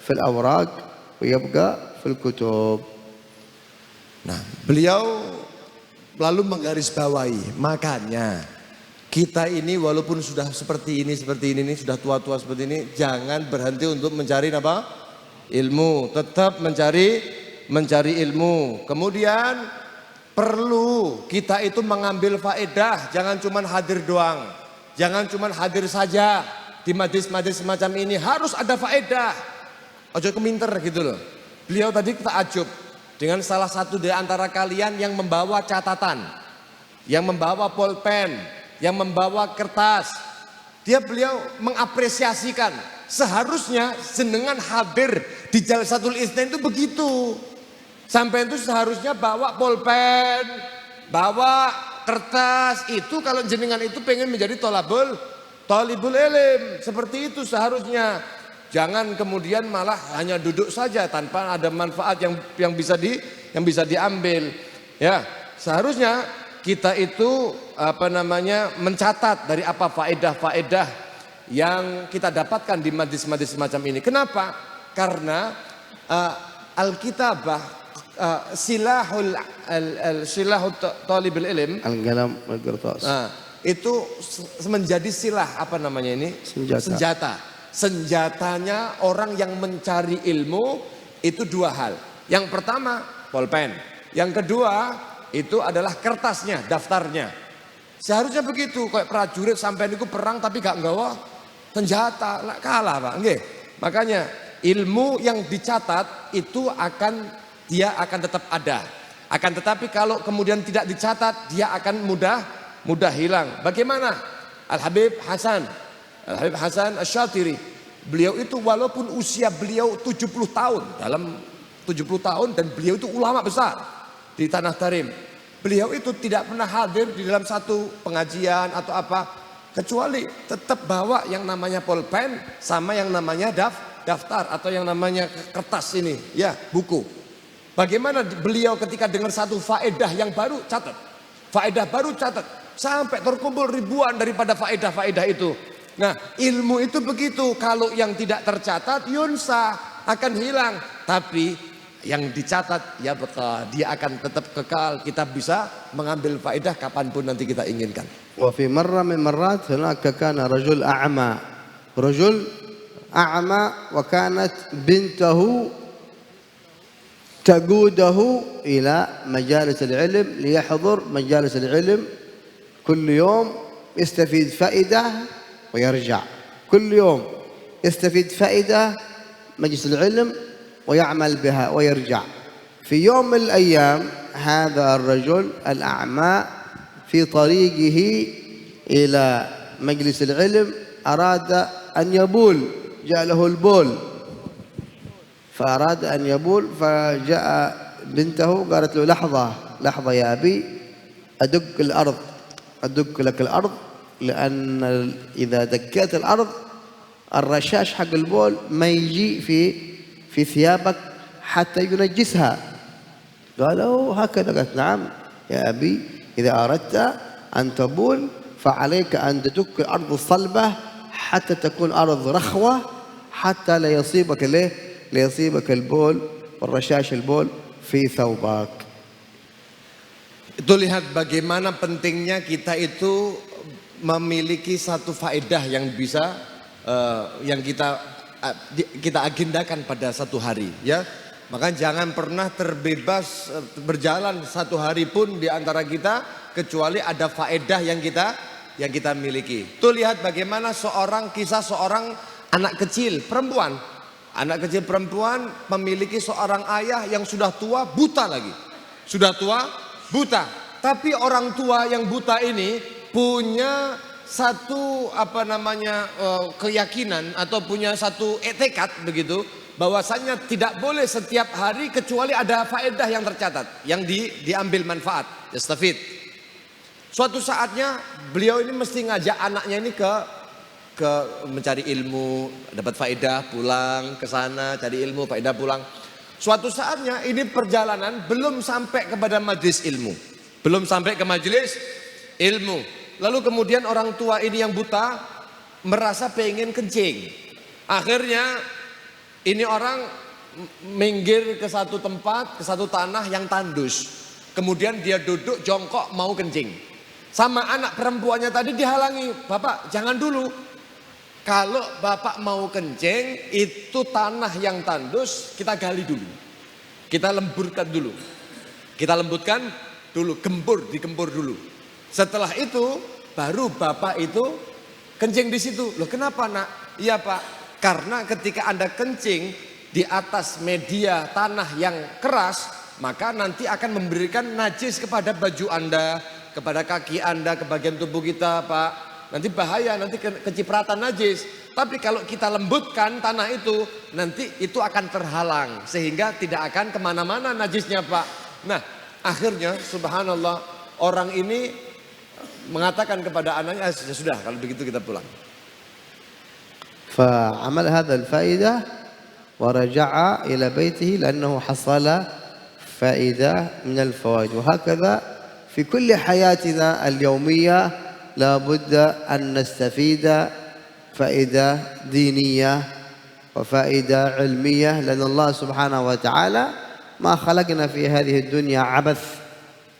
Speaker 1: في الأوراق ويبقى في الكتب.
Speaker 2: Nah, beliau lalu menggarisbawahi, makanya kita ini walaupun sudah seperti ini sudah tua-tua seperti ini, jangan berhenti untuk mencari apa? Ilmu, tetap mencari ilmu. Kemudian perlu kita itu mengambil faedah, jangan cuma hadir doang. Jangan cuma hadir saja di majlis-majlis semacam ini, harus ada faedah. Ojo keminter gitu loh. Beliau tadi takjub dengan salah satu dari antara kalian yang membawa catatan, yang membawa pulpen, yang membawa kertas. Beliau mengapresiasikan, seharusnya jenengan hadir di Jalsatul Isnin itu begitu. Sampai itu seharusnya bawa pulpen, bawa kertas, itu kalau jenengan itu pengen menjadi thalibul ilm, seperti itu seharusnya. Jangan kemudian malah hanya duduk saja tanpa ada manfaat yang bisa diambil. Ya, seharusnya kita itu mencatat dari apa faedah-faedah yang kita dapatkan di majlis-majlis semacam ini. Kenapa? Karena Alkitabah silahul talibul ilm,
Speaker 1: al-qalam wal-qirtas.
Speaker 2: itu menjadi silah senjata. Senjatanya orang yang mencari ilmu itu dua hal. Yang pertama pulpen, yang kedua itu adalah kertasnya, daftarnya. Seharusnya begitu, kayak prajurit sampai niku perang tapi gak nggawa senjata, kalah Pak. Nggih. Makanya ilmu yang dicatat itu dia akan tetap ada. Akan tetapi kalau kemudian tidak dicatat, dia akan mudah hilang. Bagaimana? Al-Habib Hasan Asy-Syatiri, beliau itu walaupun usia beliau 70 tahun, dalam 70 tahun, dan beliau itu ulama besar di Tanah Tarim. Beliau itu tidak pernah hadir di dalam satu pengajian atau apa, kecuali tetap bawa yang namanya pulpen sama yang namanya daftar atau yang namanya kertas ini, ya, buku. Bagaimana beliau ketika dengar satu faedah yang baru, catat. Faedah baru catat, sampai terkumpul ribuan daripada faedah-faedah itu. Nah, ilmu itu begitu, kalau yang tidak tercatat yunsa, akan hilang. Tapi yang dicatat ya bekal, dia akan tetap kekal. Kita bisa mengambil faedah kapanpun nanti kita inginkan.
Speaker 1: Wa fi marra min marrat hunaka kana rajul a'ma wa kanat bintahu taqudahu ila majalis al-ilm liyahdhur majalis al-ilm kull yawm yastafid faedah ويرجع كل يوم يستفيد فائدة مجلس العلم ويعمل بها ويرجع. في يوم من الأيام هذا الرجل الأعمى في طريقه إلى مجلس العلم أراد أن يبول، جاء له البول فأراد أن يبول، فجاء بنته قالت له لحظة يا أبي أدق لك الأرض، لأن إذا دكيت الأرض الرشاش حق البول ما يجي في ثيابك حتى ينجسها. قالوا هكذا، قالت نعم يا أبي، إذا أردت أن تبول فعليك أن تدك الأرض الصلبة حتى تكون أرض رخوة حتى لا يصيبك البول والرشاش البول في ثوبك.
Speaker 2: Itu lihat bagaimana pentingnya kita itu memiliki satu faedah yang bisa yang kita agendakan pada satu hari, ya. Maka jangan pernah terbebas berjalan satu hari pun di antara kita kecuali ada faedah yang kita miliki. Tuh lihat bagaimana kisah seorang anak kecil perempuan memiliki seorang ayah yang sudah tua buta lagi. Sudah tua buta. Tapi orang tua yang buta ini punya satu keyakinan atau punya satu tekad begitu, bahwasanya tidak boleh setiap hari kecuali ada faedah yang tercatat, yang diambil manfaat, yastafid. Suatu saatnya beliau ini mesti ngajak anaknya ini ke mencari ilmu, dapat faedah, pulang ke sana cari ilmu, faedah, pulang. Suatu saatnya ini perjalanan belum sampai kepada majelis ilmu, belum sampai ke majelis ilmu. Lalu kemudian orang tua ini yang buta merasa pengen kencing. Akhirnya ini orang minggir ke satu tempat, ke satu tanah yang tandus. Kemudian dia duduk jongkok mau kencing. Sama anak perempuannya tadi dihalangi, "Bapak jangan dulu. Kalau Bapak mau kencing, itu tanah yang tandus kita gali dulu. Kita lemburkan dulu. Kita lembutkan dulu, digempur dulu. Setelah itu baru Bapak itu kencing di situ." "Loh kenapa nak?" "Iya Pak, karena ketika Anda kencing di atas media tanah yang keras, maka nanti akan memberikan najis kepada baju Anda, kepada kaki Anda, ke bagian tubuh kita Pak. Nanti bahaya, nanti kecipratan najis. Tapi kalau kita lembutkan tanah itu, nanti itu akan terhalang. Sehingga tidak akan kemana-mana najisnya Pak." Nah akhirnya subhanallah, orang ini mengatakan kepada anaknya, "Sudah kalau begitu kita pulang."
Speaker 1: فعمل هذا الفائدة ورجع إلى بيته لأنه حصل فائدة من الفوائد. وهكذا في كل حياتنا اليومية لا بد أن نستفيد فائدة دينية وفائدة علمية، لأن الله سبحانه وتعالى ما خلقنا في هذه الدنيا عبث،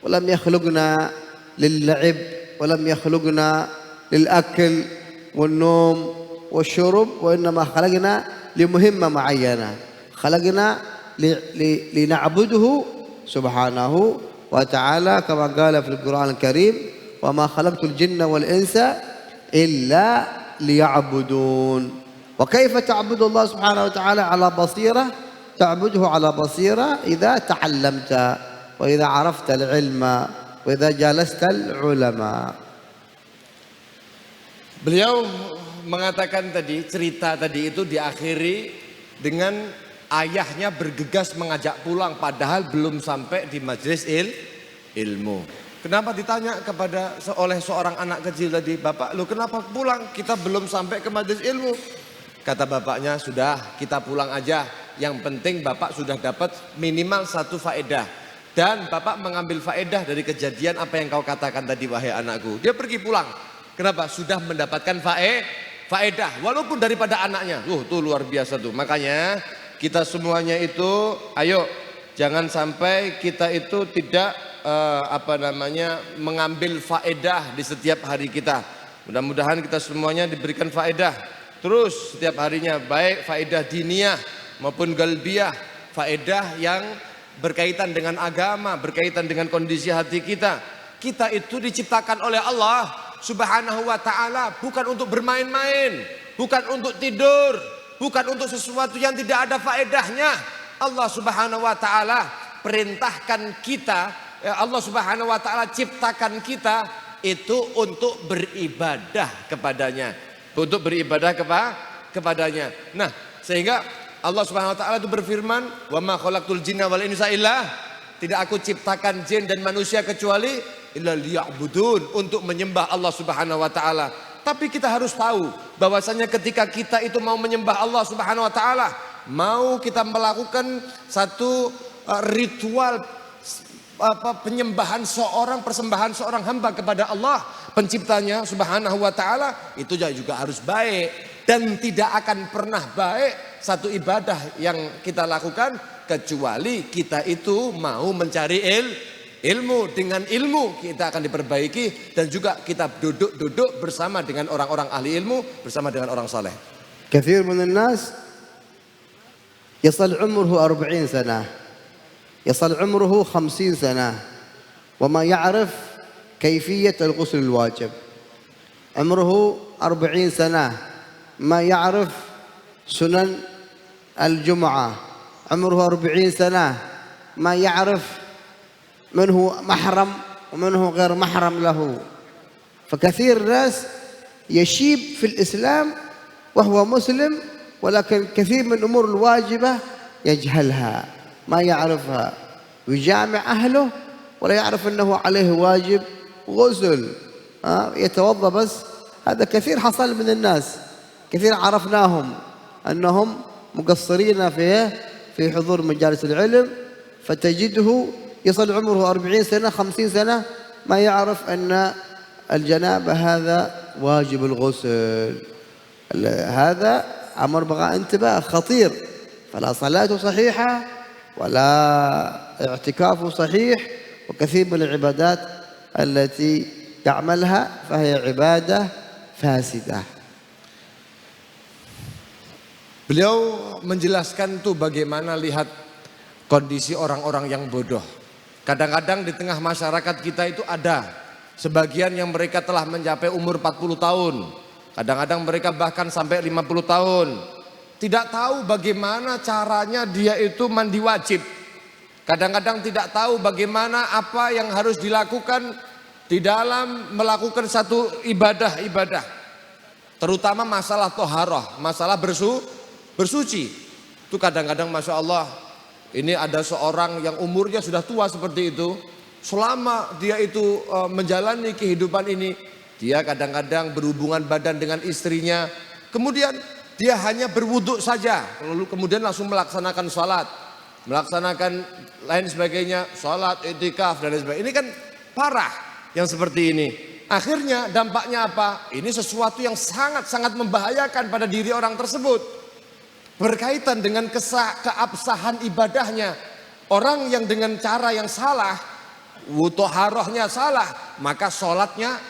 Speaker 1: ولم يخلقنا للعب، ولم يخلقنا للأكل والنوم والشرب، وإنما خلقنا لمهمة معينة، خلقنا لنعبده سبحانه وتعالى كما قال في القرآن الكريم: "وما خلقت الجن والإنس إلا ليعبدون". وكيف تعبد الله سبحانه وتعالى على بصيرة؟ تعبده على بصيرة إذا تعلمت، وإذا عرفت العلم، وإذا جالست العلماء.
Speaker 2: Beliau mengatakan tadi, cerita tadi itu diakhiri dengan ayahnya bergegas mengajak pulang padahal belum sampai di majelis ilmu. Kenapa ditanya oleh seorang anak kecil tadi, "Bapak, lu kenapa pulang? Kita belum sampai ke majelis ilmu." Kata bapaknya, "Sudah, kita pulang aja. Yang penting Bapak sudah dapat minimal satu faedah. Dan Bapak mengambil faedah dari kejadian apa yang kau katakan tadi, wahai anakku." Dia pergi pulang. Kenapa? Sudah mendapatkan faedah walaupun daripada anaknya. Tuh luar biasa tuh. Makanya kita semuanya itu, ayo jangan sampai kita itu tidak mengambil faedah di setiap hari kita. Mudah-mudahan kita semuanya diberikan faedah terus setiap harinya, baik faedah diniyah maupun galbiyah, faedah yang berkaitan dengan agama, berkaitan dengan kondisi hati kita. Kita itu diciptakan oleh Allah Subhanahu wa ta'ala bukan untuk bermain-main, bukan untuk tidur, bukan untuk sesuatu yang tidak ada faedahnya. Allah Subhanahu wa ta'ala perintahkan kita, Allah Subhanahu wa ta'ala ciptakan kita itu untuk beribadah kepadanya, untuk beribadah kepadanya. Nah, sehingga Allah Subhanahu wa ta'ala itu berfirman, "Wa ma khalaqtul jinna wal insa illa", tidak aku ciptakan jin dan manusia kecuali illa liya'budun, untuk menyembah Allah Subhanahu wa ta'ala. Tapi kita harus tahu bahwasanya ketika kita itu mau menyembah Allah Subhanahu wa ta'ala, mau kita melakukan satu ritual persembahan seorang hamba kepada Allah penciptanya Subhanahu wa ta'ala, itu juga harus baik. Dan tidak akan pernah baik satu ibadah yang kita lakukan kecuali kita itu mau mencari ilmu. Dengan ilmu kita akan diperbaiki, dan juga kita duduk bersama dengan orang-orang ahli ilmu, bersama dengan orang saleh.
Speaker 1: كثير من الناس يصل عمره 40 سنة، يصل عمره 50 سنة وما يعرف كيفية الغسل الواجب. عمره 40 سنة ما يعرف سنن الجمعة. عمره 40 سنة ما يعرف من هو محرم ومن هو غير محرم له. فكثير ناس يشيب في الإسلام وهو مسلم، ولكن كثير من الأمور الواجبة يجهلها، ما يعرفها، ويجامع أهله ولا يعرف أنه عليه واجب غسل، يتوضأ بس. هذا كثير حصل من الناس، كثير عرفناهم أنهم مقصرين في حضور مجالس العلم، فتجده يصل عمره 40 سنة 50 سنة ما يعرف أن الجنابة هذا واجب الغسل. هذا أمر بغى انتباه خطير فلا صلاة صحيحة ولا اعتكاف صحيح، وكثير من العبادات التي تعملها فهي عبادة فاسدة.
Speaker 2: Beliau menjelaskan tuh bagaimana lihat kondisi orang-orang yang bodoh. Kadang-kadang di tengah masyarakat kita itu ada sebagian yang mereka telah mencapai umur 40 tahun. Kadang-kadang mereka bahkan sampai 50 tahun. Tidak tahu bagaimana caranya dia itu mandi wajib. Kadang-kadang tidak tahu bagaimana apa yang harus dilakukan di dalam melakukan satu ibadah-ibadah. Terutama masalah toharoh, masalah bersuci. Itu kadang-kadang Masya Allah, ini ada seorang yang umurnya sudah tua seperti itu. Selama dia itu menjalani kehidupan ini, dia kadang-kadang berhubungan badan dengan istrinya. Kemudian dia hanya berwuduk saja, lalu kemudian langsung melaksanakan sholat, melaksanakan lain sebagainya, sholat, i'tikaf dan lain sebagainya. Ini kan parah yang seperti ini. Akhirnya dampaknya apa? Ini sesuatu yang sangat-sangat membahayakan pada diri orang tersebut. Berkaitan dengan keabsahan ibadahnya. Orang yang dengan cara yang salah, wutoharohnya salah, maka sholatnya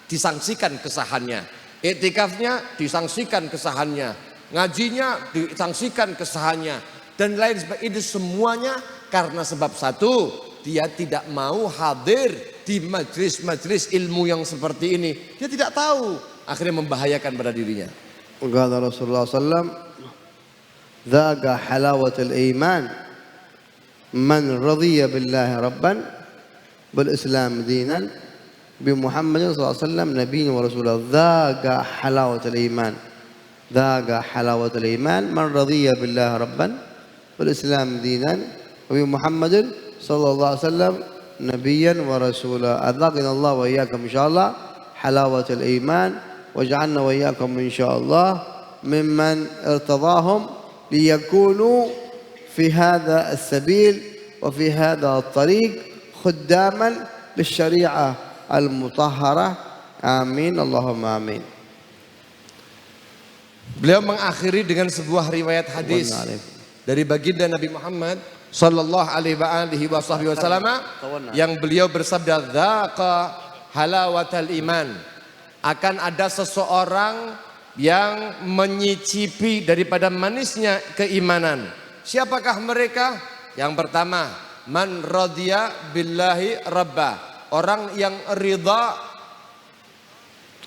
Speaker 2: disangsikan kesahannya, i'tikafnya disangsikan kesahannya, ngajinya disangsikan kesahannya, dan lain sebagainya. Itu semuanya karena sebab satu, dia tidak mau hadir di majlis-majlis ilmu yang seperti ini. Dia tidak tahu, akhirnya membahayakan pada dirinya.
Speaker 1: Qala Rasulullah sallam, "Dzaqa halawatul iman man radhiya billahi rabban bil islam dinan bi Muhammadin sallallahu alaihi wasallam nabiyyan wa rasulah." Dzaqa halawatul iman. Dzaqa halawatul iman man radhiya billahi rabban bil islam dinan wa bi Muhammadin sallallahu alaihi wasallam نبيا ورسولا. أذاقنا الله وإياكم إن شاء الله حلاوة الإيمان، واجعلنا وإياكم إن شاء الله ممن ارتضاهم ليكونوا في هذا السبيل وفي هذا الطريق خداما للشريعة المطهرة. آمين اللهم آمين.
Speaker 2: Beliau mengakhiri dengan sebuah riwayat hadis dari baginda Nabi Muhammad sallallahu alaihi wasallam yang beliau bersabda, "Dzaqa halawatal iman." Akan ada seseorang yang menyicipi daripada manisnya keimanan. Siapakah mereka? Yang pertama, man radhiya billahi rabba. Orang yang ridha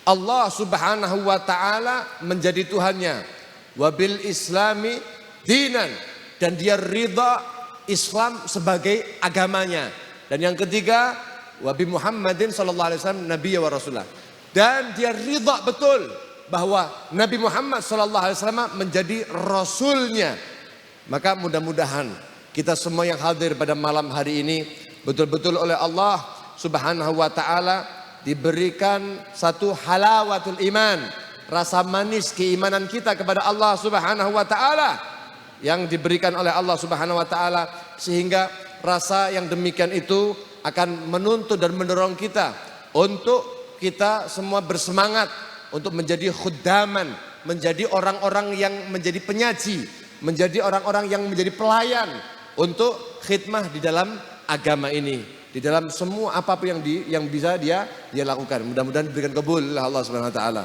Speaker 2: Allah Subhanahu wa taala menjadi Tuhannya. Wabil islami dinan, dan dia ridha Islam sebagai agamanya. Dan yang ketiga, wabi Muhammadin sallallahu alaihi wasallam nabiyya wa rasulah. Dan dia ridha betul bahwa Nabi Muhammad sallallahu alaihi wasallam menjadi rasulnya. Maka mudah-mudahan kita semua yang hadir pada malam hari ini betul-betul oleh Allah Subhanahu wa taala diberikan satu halawatul iman, rasa manis keimanan kita kepada Allah Subhanahu wa taala yang diberikan oleh Allah Subhanahu wa taala, sehingga rasa yang demikian itu akan menuntut dan mendorong kita untuk kita semua bersemangat untuk menjadi khuddaman, menjadi orang-orang yang menjadi penyaji, menjadi orang-orang yang menjadi pelayan untuk khidmah di dalam agama ini, di dalam semua apapun yang bisa dia lakukan. Mudah-mudahan diberikan kabul oleh Allah Subhanahu wa taala.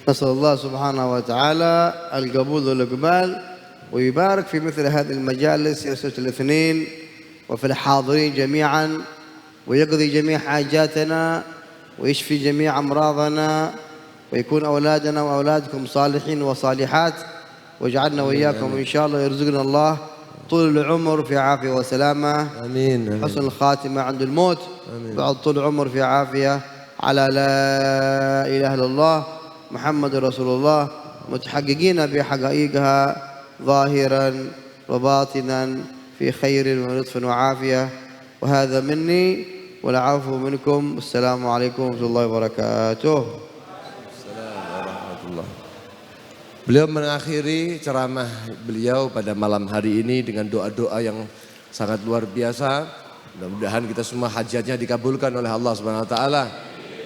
Speaker 1: Nasallallahu subhanahu wa ta'ala al-qabul wal iqbal ويبارك في مثل هذه المجالس يسوع الاثنين وفي الحاضرين جميعا، ويقضي جميع حاجاتنا ويشفي جميع أمراضنا، ويكون أولادنا وأولادكم صالحين وصالحات، واجعلنا وإياكم إن شاء الله يرزقنا الله طول العمر في عافية وسلامة.
Speaker 2: آمين.
Speaker 1: حسن الخاتمة عند الموت. بعد طول العمر في عافية على لا إله إلا الله محمد رسول الله، متحققين بحقائقها ظاهرا وباطنا في خير ولطف وعافية. وهذا مني والعفو منكم. السلام عليكم ورحمة الله وبركاته.
Speaker 2: Beliau mengakhiri ceramah beliau pada malam hari ini dengan doa-doa yang sangat luar biasa. Mudah-mudahan kita semua hajatnya dikabulkan oleh Allah Subhanahu wa taala.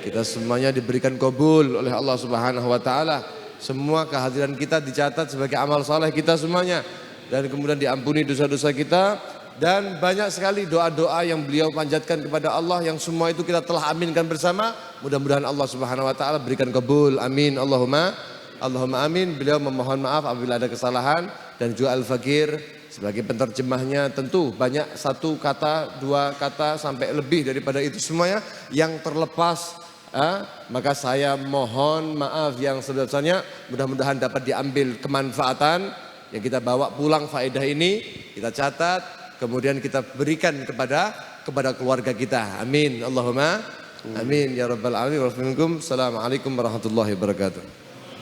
Speaker 2: Kita semuanya diberikan kabul oleh Allah Subhanahu wa taala. Semua kehadiran kita dicatat sebagai amal saleh kita semuanya. dan kemudian diampuni dosa-dosa kita, dan banyak sekali doa-doa yang beliau panjatkan kepada Allah yang semua itu kita telah aminkan bersama. Mudah-mudahan Allah Subhanahu wa taala berikan kabul. Amin. Allahumma amin. Beliau memohon maaf apabila ada kesalahan, dan juga Al-Fakir sebagai penerjemahnya tentu banyak satu kata, dua kata sampai lebih daripada itu semuanya yang terlepas. Maka saya mohon maaf yang sebesar-besarnya. Mudah-mudahan dapat diambil kemanfaatan yang kita bawa pulang faedah ini, kita catat, kemudian kita berikan kepada keluarga kita. Amin. Allahumma amin ya rabbal alamin. Wassalamualaikum warahmatullahi wabarakatuh.